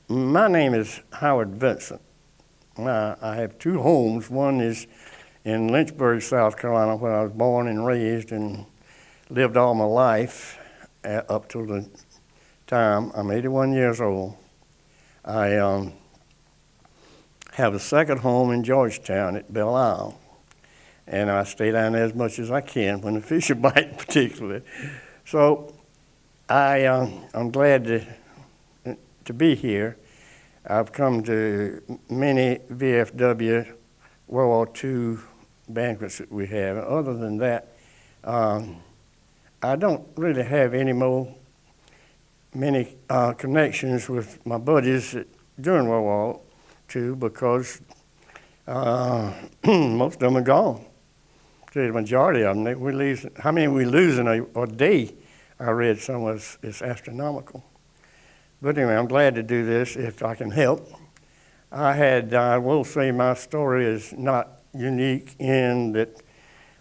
My name is Howard Vincent. I have two homes. One is in Lynchburg, South Carolina, where I was born and raised and lived all my life up to the time I'm 81 years old. I have a second home in Georgetown at Belle Isle, and I stay down there as much as I can when the fish are biting, particularly. So I'm glad to be here. I've come to many VFW World War II banquets that we have. Other than that, I don't really have many connections with my buddies during World War II because most of them are gone. The majority of them, how many we lose in a day, I read somewhere is astronomical. But anyway, I'm glad to do this if I can help. I will say my story is not unique in that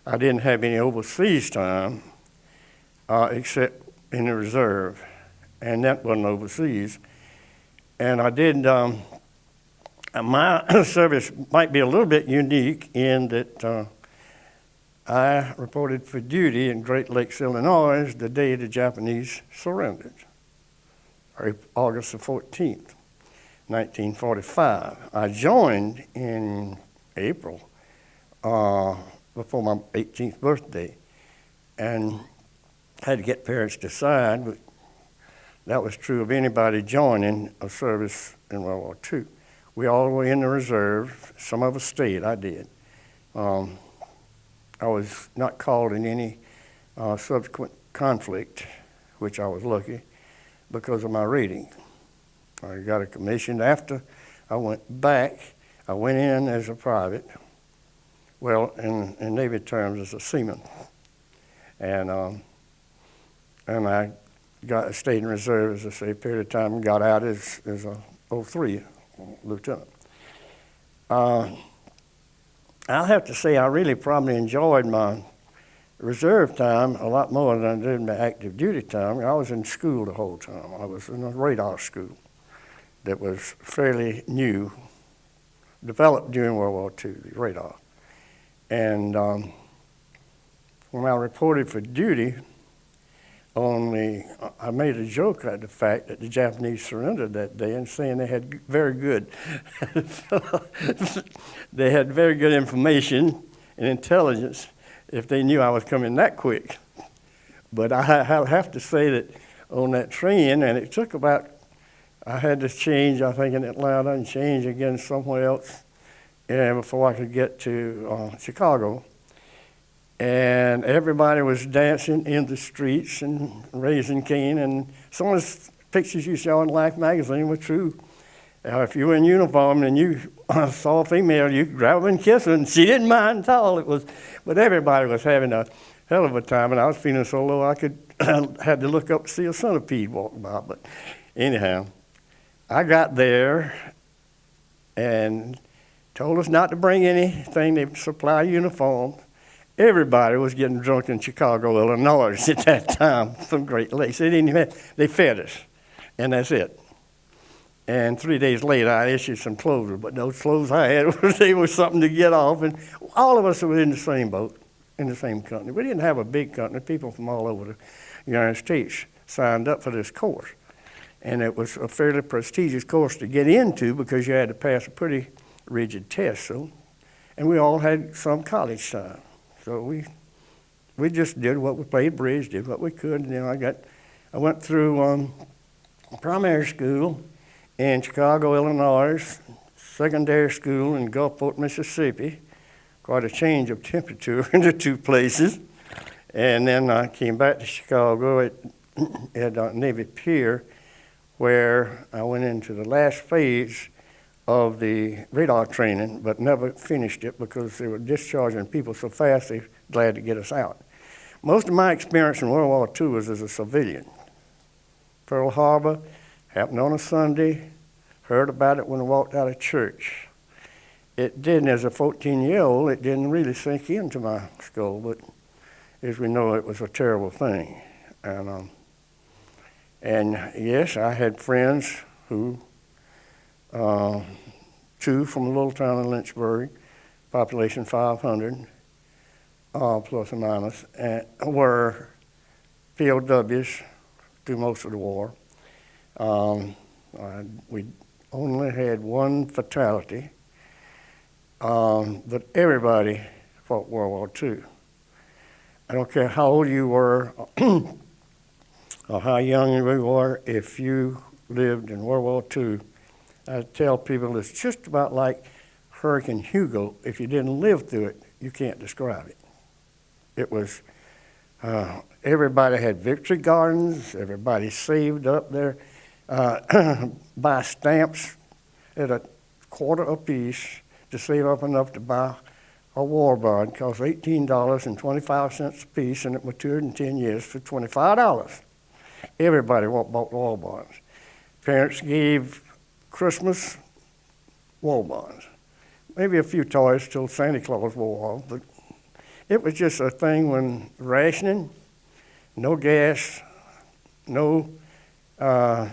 I didn't have any overseas time except in the reserve, and that wasn't overseas. And I did, my service might be a little bit unique in that I reported for duty in Great Lakes, Illinois, the day the Japanese surrendered, August the 14th, 1945. I joined in April before my 18th birthday and had to get parents to decide, but that was true of anybody joining a service in World War II. We all were in the reserve. Some of us stayed. I did. I was not called in any subsequent conflict, which I was lucky, because of my reading. I got a commission after I went back. I went in as a private, well, in Navy terms, as a seaman. And I stayed in reserve, as I say, a period of time, and got out as a 03 lieutenant. I'll have to say I really probably enjoyed my reserve time a lot more than I did my active duty time. I was in school the whole time. I was in a radar school that was fairly new, developed during World War II, the radar. And when I reported for duty, I made a joke at the fact that the Japanese surrendered that day and saying they had very good information and intelligence if they knew I was coming that quick. But I have to say that on that train, and it took I had to change, I think, in Atlanta and change again somewhere else before I could get to Chicago. And everybody was dancing in the streets and raising Cain, and some of the pictures you saw in Life magazine were true. If you were in uniform and you saw a female, you could grab her and kiss her, and she didn't mind at all. But everybody was having a hell of a time, and I was feeling so low I had to look up to see a centipede walking by. But anyhow, I got there and told us not to bring anything. They supply uniforms. Everybody was getting drunk in Chicago, Illinois at that time from Great Lakes. They fed us, and that's it. And 3 days later, I issued some clothes, but those clothes I had, they were something to get off. And all of us were in the same boat, in the same company. We didn't have a big company. People from all over the United States signed up for this course. And it was a fairly prestigious course to get into because you had to pass a pretty rigid test. And we all had some college time. So we just did what we played bridge, did what we could. And then I went through primary school in Chicago, Illinois, secondary school in Gulfport, Mississippi. Quite a change of temperature in the two places. And then I came back to Chicago at Navy Pier, where I went into the last phase of the radar training, but never finished it because they were discharging people so fast they were glad to get us out. Most of my experience in World War II was as a civilian. Pearl Harbor happened on a Sunday, heard about it when I walked out of church. It didn't, as a 14-year-old, it didn't really sink into my skull, but as we know, it was a terrible thing. And yes, I had friends who 2 from a little town in Lynchburg, population 500, plus or minus, and were POWs through most of the war. We only had one fatality, but everybody fought World War II. I don't care how old you were or how young you were, if you lived in World War II, I tell people it's just about like Hurricane Hugo. If you didn't live through it, you can't describe it. It was, everybody had victory gardens, everybody saved up there, buy stamps at a quarter apiece to save up enough to buy a war bond. It cost $18.25 a piece, and it matured in 10 years for $25. Everybody bought war bonds. Parents gave Christmas war bonds. Maybe a few toys till Santa Claus wore off, but it was just a thing when rationing, no gas, no, I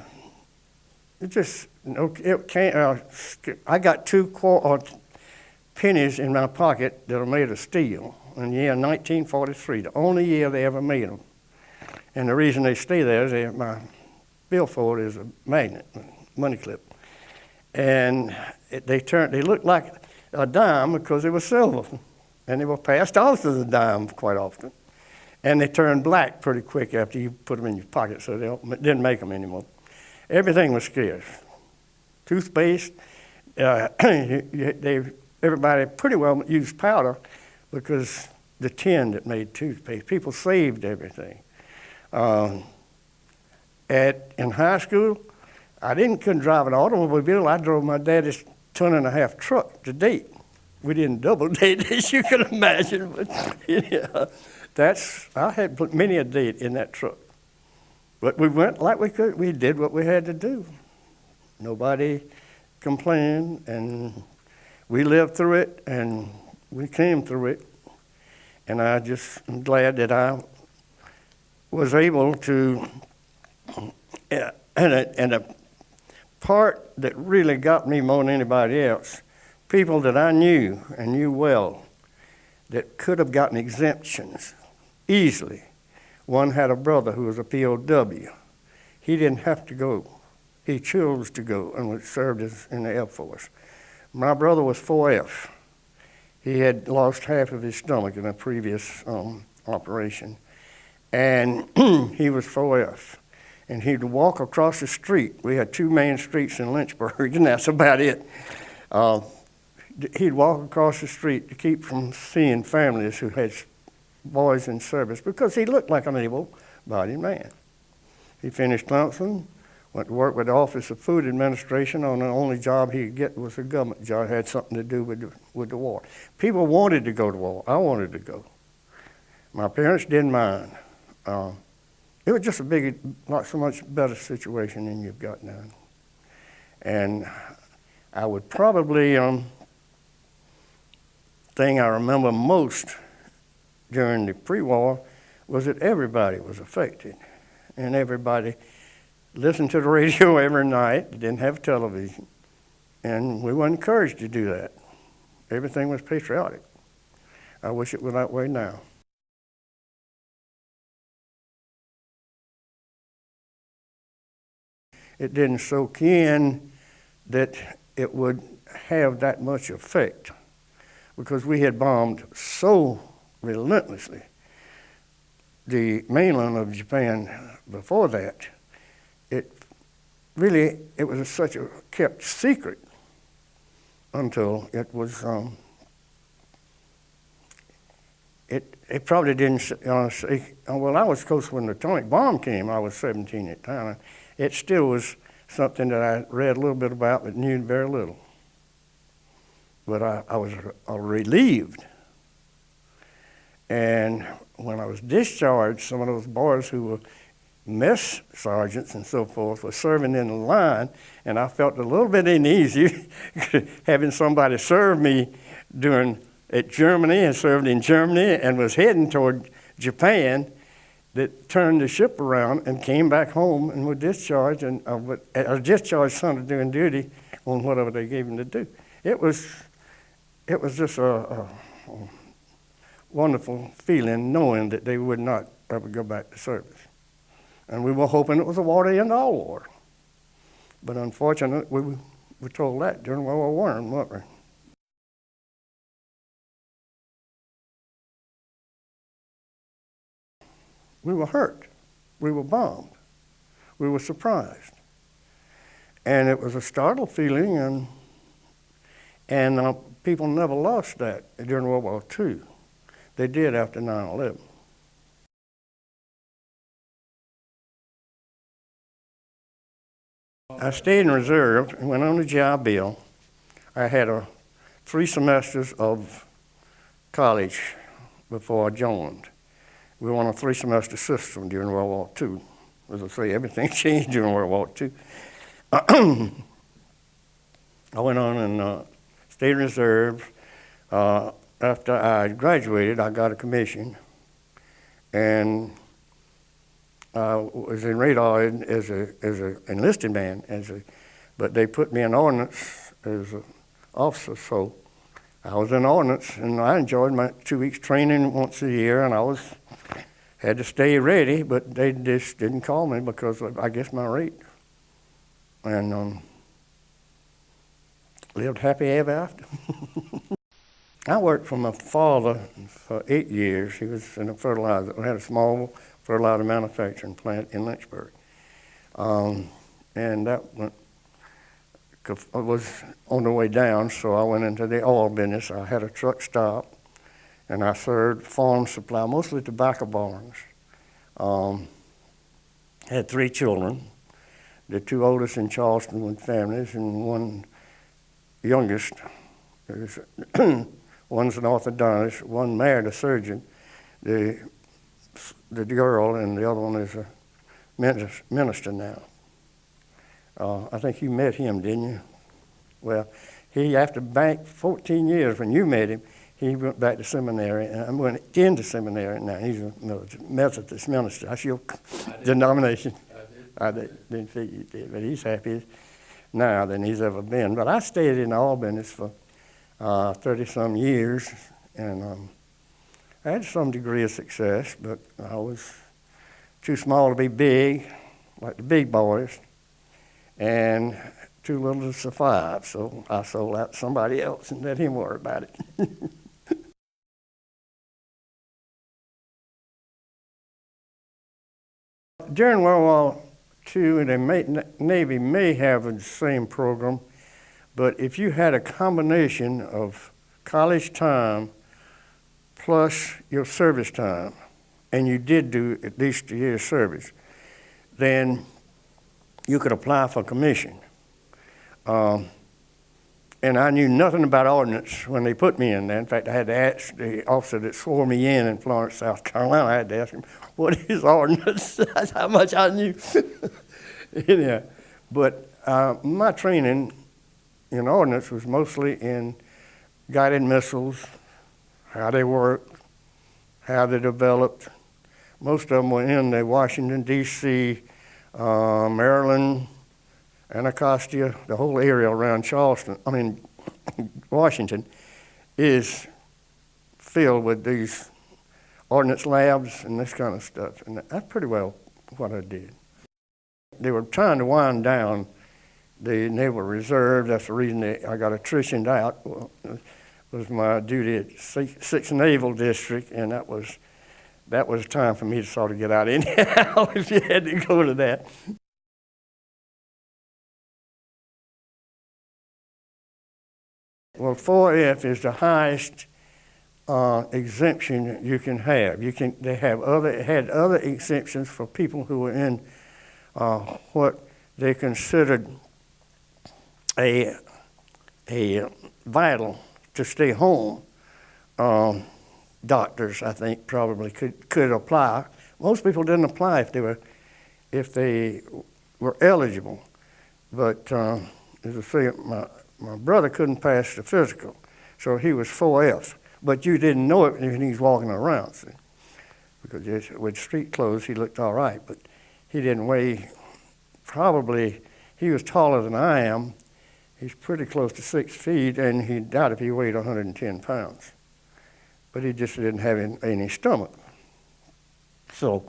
got 2 pennies in my pocket that are made of steel in the year 1943, the only year they ever made them. And the reason they stay there is my billfold is a magnet, money clip. And they looked like a dime because they were silver. And they were passed off as a dime quite often. And they turned black pretty quick after you put them in your pocket, so they didn't make them anymore. Everything was scarce. Toothpaste, everybody pretty well used powder because the tin that made toothpaste. People saved everything. In high school, I couldn't drive an automobile. I drove my daddy's 1.5-ton truck to date. We didn't double date, as you can imagine, but yeah, I had many a date in that truck. But we went like we could. We did what we had to do. Nobody complained, and we lived through it, and we came through it. And I just am glad that I was able to, and a part that really got me more than anybody else, people that I knew and knew well that could have gotten exemptions easily. One had a brother who was a POW. He didn't have to go. He chose to go and served in the Air Force. My brother was 4F. He had lost half of his stomach in a previous operation. And he was 4F. And he'd walk across the street. We had 2 main streets in Lynchburg, and that's about it. He'd walk across the street to keep from seeing families who had boys in service because he looked like an able-bodied man. He finished Clemson, went to work with the Office of Food Administration on the only job he could get was a government job. It had something to do with the war. People wanted to go to war. I wanted to go. My parents didn't mind. It was just not so much better situation than you've got now. And I would probably, thing I remember most during the pre-war was that everybody was affected. And everybody listened to the radio every night, didn't have television. And we were encouraged to do that. Everything was patriotic. I wish it were that way now. It didn't soak in that it would have that much effect because we had bombed so relentlessly the mainland of Japan before that. It was such a kept secret until it was, it probably didn't say, well, I was close when the atomic bomb came. I was 17 at the time. It still was something that I read a little bit about but knew very little. But I was relieved. And when I was discharged, some of those boys who were mess sergeants and so forth were serving in the line, and I felt a little bit uneasy having somebody serve me at Germany and served in Germany and was heading toward Japan, that turned the ship around and came back home and was discharged. And I was discharged Sunday during duty on whatever they gave him to do. It was just a wonderful feeling knowing that they would not ever go back to service. And we were hoping it was a war to end all war. But unfortunately, we were told that during World War I, weren't we? We were hurt. We were bombed. We were surprised. And it was a startled feeling, and people never lost that during World War II. They did after 9/11. I stayed in reserve and went on the GI Bill. I had 3 semesters of college before I joined. We were on a 3-semester system during World War II. As I say, everything changed during World War II. I went on and stayed in reserve. After I graduated, I got a commission, and I was in radar as a enlisted man, but they put me in ordnance as an officer. So I was in ordnance, and I enjoyed my 2 weeks training once a year, and I had to stay ready, but they just didn't call me because of, I guess, my rate. And lived happy ever after. I worked for my father for 8 years. He was in a fertilizer. We had a small fertilizer manufacturing plant in Lynchburg. And that was on the way down, so I went into the oil business. I had a truck stop, and I served farm supply, mostly tobacco barns. Had 3 children. The 2 oldest in Charleston with families, and one youngest. One's an orthodontist, one married a surgeon. The girl, and the other one is a minister now. I think you met him, didn't you? Well, he, after back 14 years when you met him, he went back to seminary, and I went into seminary now. He's a Methodist minister. That's your denomination. I didn't figure you did, but he's happy now than he's ever been. But I stayed in Albany for 30-some years, and I had some degree of success, but I was too small to be big, like the big boys, and too little to survive. So I sold out to somebody else and let him worry about it. During World War II, the Navy may have the same program, but if you had a combination of college time plus your service time, and you did do at least a year's service, then you could apply for commission. And I knew nothing about ordnance when they put me in there. In fact, I had to ask the officer that swore me in Florence, South Carolina. I had to ask him, what is ordnance? That's how much I knew. Yeah. But my training in ordnance was mostly in guided missiles, how they worked, how they developed. Most of them were in the Washington, D.C., Maryland, Anacostia, the whole area around Washington is filled with these ordnance labs and this kind of stuff. And that's pretty well what I did. They were trying to wind down the Naval Reserve. That's the reason I got attritioned out. Was my duty at 6th Naval District, and that was time for me to sort of get out anyhow if you had to go to that. Well, 4F is the highest exemption you can have. They had other exemptions for people who were in what they considered a vital to stay home. Doctors, I think, probably could apply. Most people didn't apply if they were eligible. But as I say, my brother couldn't pass the physical, so he was 4F. But you didn't know it when he was walking around, see? Because with street clothes, he looked all right, but he didn't weigh, probably, he was taller than I am, He's pretty close to 6 feet, and he doubt if he weighed 110 pounds. But he just didn't have any stomach. So,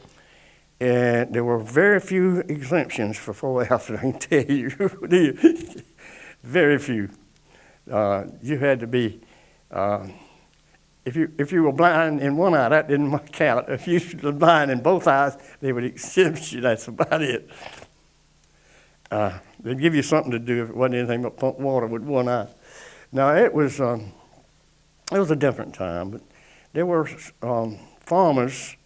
and there were very few exemptions for 4 hours, I can tell you. Very few. You had to be, if you were blind in one eye, that didn't count. If you were blind in both eyes, they would exempt you. That's about it. They'd give you something to do if it wasn't anything but pump water with one eye. Now, it was a different time, but there were farmers.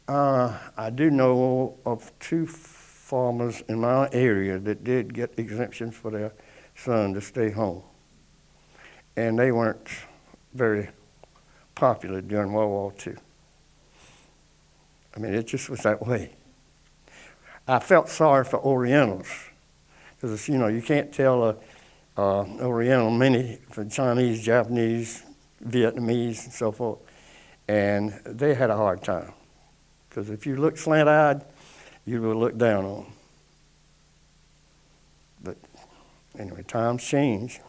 I do know of 2 farmers in my area that did get exemptions for their son to stay home. And they weren't very popular during World War II. I mean, it just was that way. I felt sorry for Orientals, because, you can't tell Oriental many for Chinese, Japanese, Vietnamese, and so forth. And they had a hard time, because if you look slant-eyed, you will look down on them. But anyway, times change.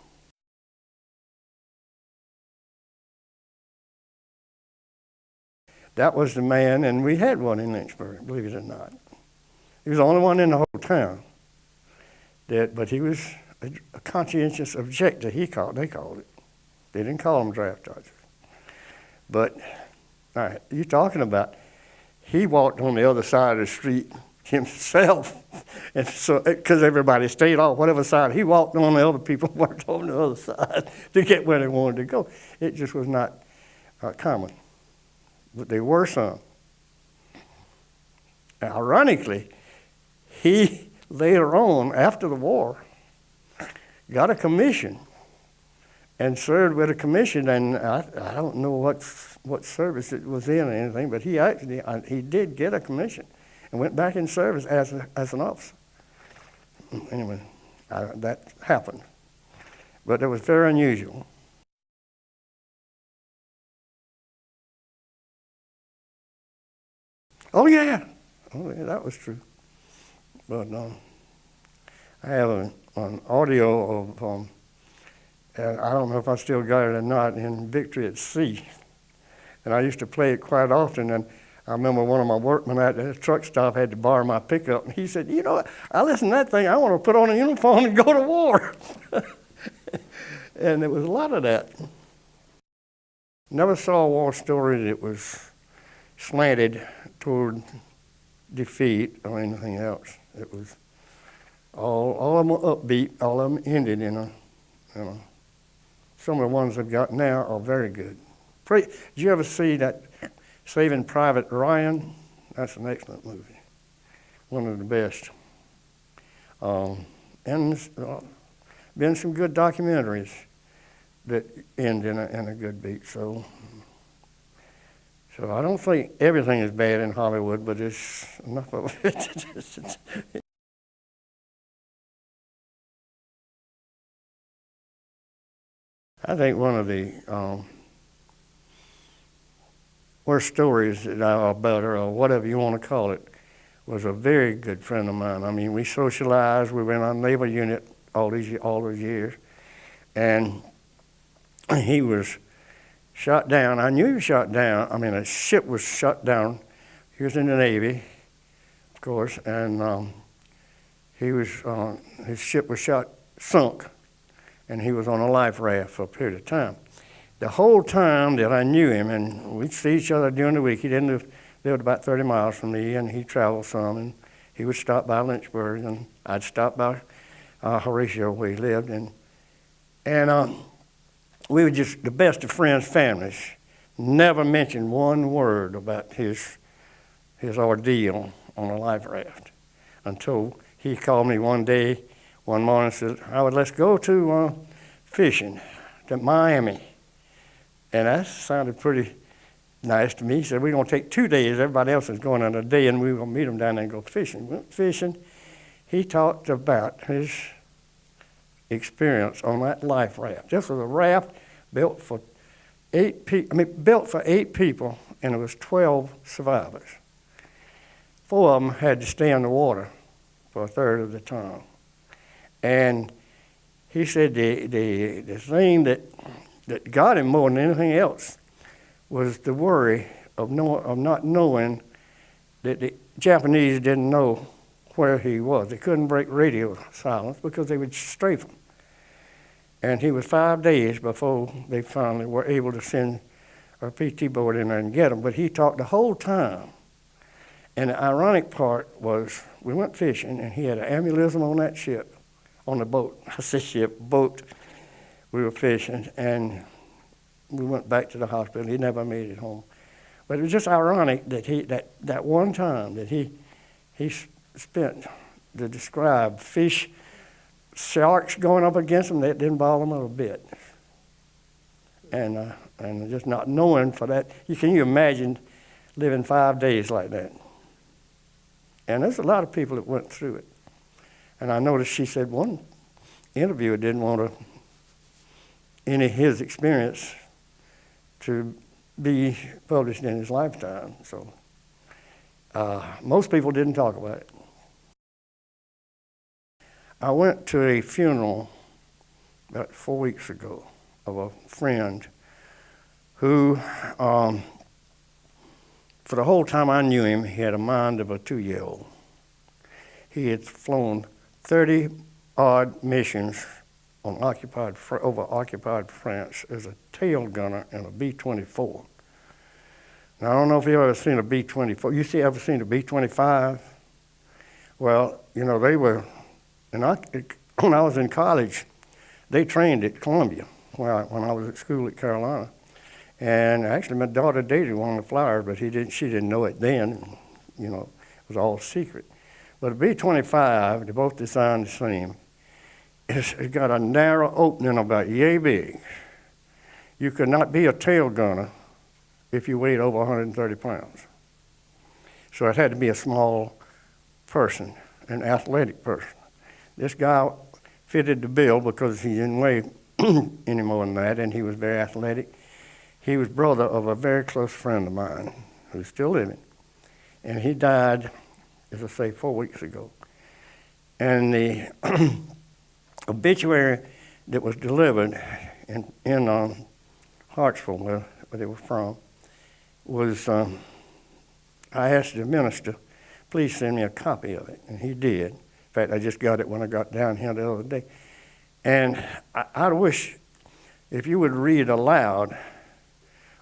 That was the man, and we had one in Lynchburg, believe it or not. He was the only one in the whole town. But he was a conscientious objector, they called it. They didn't call him draft dodger. But, all right, you're talking about, he walked on the other side of the street himself, and so because everybody stayed off whatever side he walked on, the other people walked on the other side to get where they wanted to go. It just was not common, but there were some. Ironically, he later on, after the war, got a commission and served with a commission, and I don't know what service it was in or anything, but he did get a commission and went back in service as an officer. Anyway, that happened, but it was very unusual. Oh yeah, that was true. But I have an audio of, and I don't know if I still got it or not, in Victory at Sea. And I used to play it quite often, and I remember one of my workmen at the truck stop had to borrow my pickup, and he said, I listen to that thing, I want to put on a uniform and go to war. And there was a lot of that. Never saw a war story that was slanted toward defeat or anything else. It was all of them were upbeat, all of them ended in a, some of the ones I've got now are very good. Did you ever see that Saving Private Ryan? That's an excellent movie, one of the best. And been some good documentaries that end in a good beat. So I don't think everything is bad in Hollywood, but it's enough of it. I think one of the worst stories that about her, or whatever you want to call it, was a very good friend of mine. I mean, we socialized. We were in our naval unit all those years, and he was shot down. I knew he was shot down. I mean, a ship was shot down. He was in the Navy, of course, and his ship was sunk, and he was on a life raft for a period of time. The whole time that I knew him, and we'd see each other during the week, he lived about 30 miles from me, and he traveled some, and he would stop by Lynchburg, and I'd stop by Horatio, where he lived, and we were just the best of friends, families. Never mentioned one word about his ordeal on a life raft until he called me one morning and said, Howard, let's go to fishing to Miami. And that sounded pretty nice to me. He said, we're going to take 2 days. Everybody else is going on a day, and we were going to meet them down there and go fishing. We went fishing. He talked about his experience on that life raft. This was a raft built for 8 people, and there was 12 survivors. 4 of them had to stay in the water for a third of the time. And he said the thing that got him more than anything else was the worry of not knowing that the Japanese didn't know where he was. They couldn't break radio silence because they would strafe him. And he was 5 days before they finally were able to send a PT board in there and get him. But he talked the whole time. And the ironic part was we went fishing, and he had an aneurysm on that ship, on the boat. I said ship, boat. We were fishing, and we went back to the hospital. He never made it home. But it was just ironic that that one time that he spent to describe fish, sharks going up against him, that didn't bother him a bit. And just not knowing for that, can you imagine living 5 days like that? And there's a lot of people that went through it. And I noticed she said one interviewer didn't want any of his experience to be published in his lifetime. So most people didn't talk about it. I went to a funeral about 4 weeks ago of a friend who, for the whole time I knew him, he had a mind of a 2-year-old. He had flown 30-odd missions on over occupied France as a tail gunner in a B-24. Now, I don't know if you've ever seen a B-24. You ever seen a B-25? Well, you know, they were, when I was in college, they trained at Columbia when I was at school at Carolina. And actually, my daughter dated one of the flyers, but she didn't know it then. You know, it was all secret. But a B-25, they're both designed the same. It's got a narrow opening about yay big. You could not be a tail gunner if you weighed over 130 pounds. So it had to be a small person, an athletic person. This guy fitted the bill because he didn't weigh any more than that, and he was very athletic. He was brother of a very close friend of mine who's still living. And he died, as I say, 4 weeks ago. And the obituary that was delivered in Hartsville, where they were from, was, I asked the minister, please send me a copy of it, and he did. In fact, I just got it when I got down here the other day. And I wish if you would read aloud,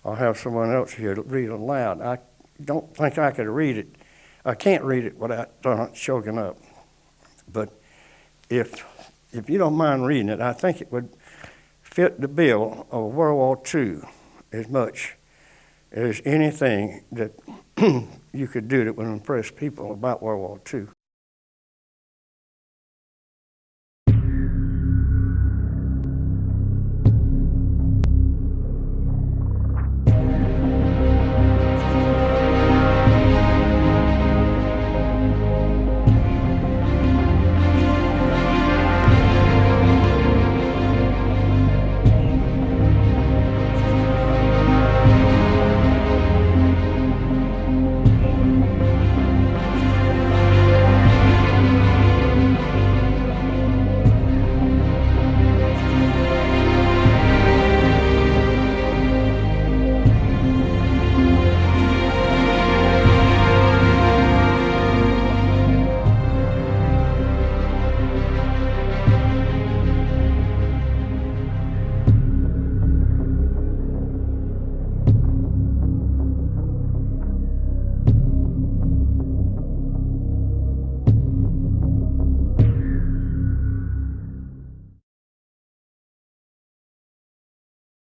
I'll have someone else here to read aloud. I don't think I could read it. I can't read it without choking up. But if you don't mind reading it, I think it would fit the bill of World War II as much as anything that you could do that would impress people about World War II.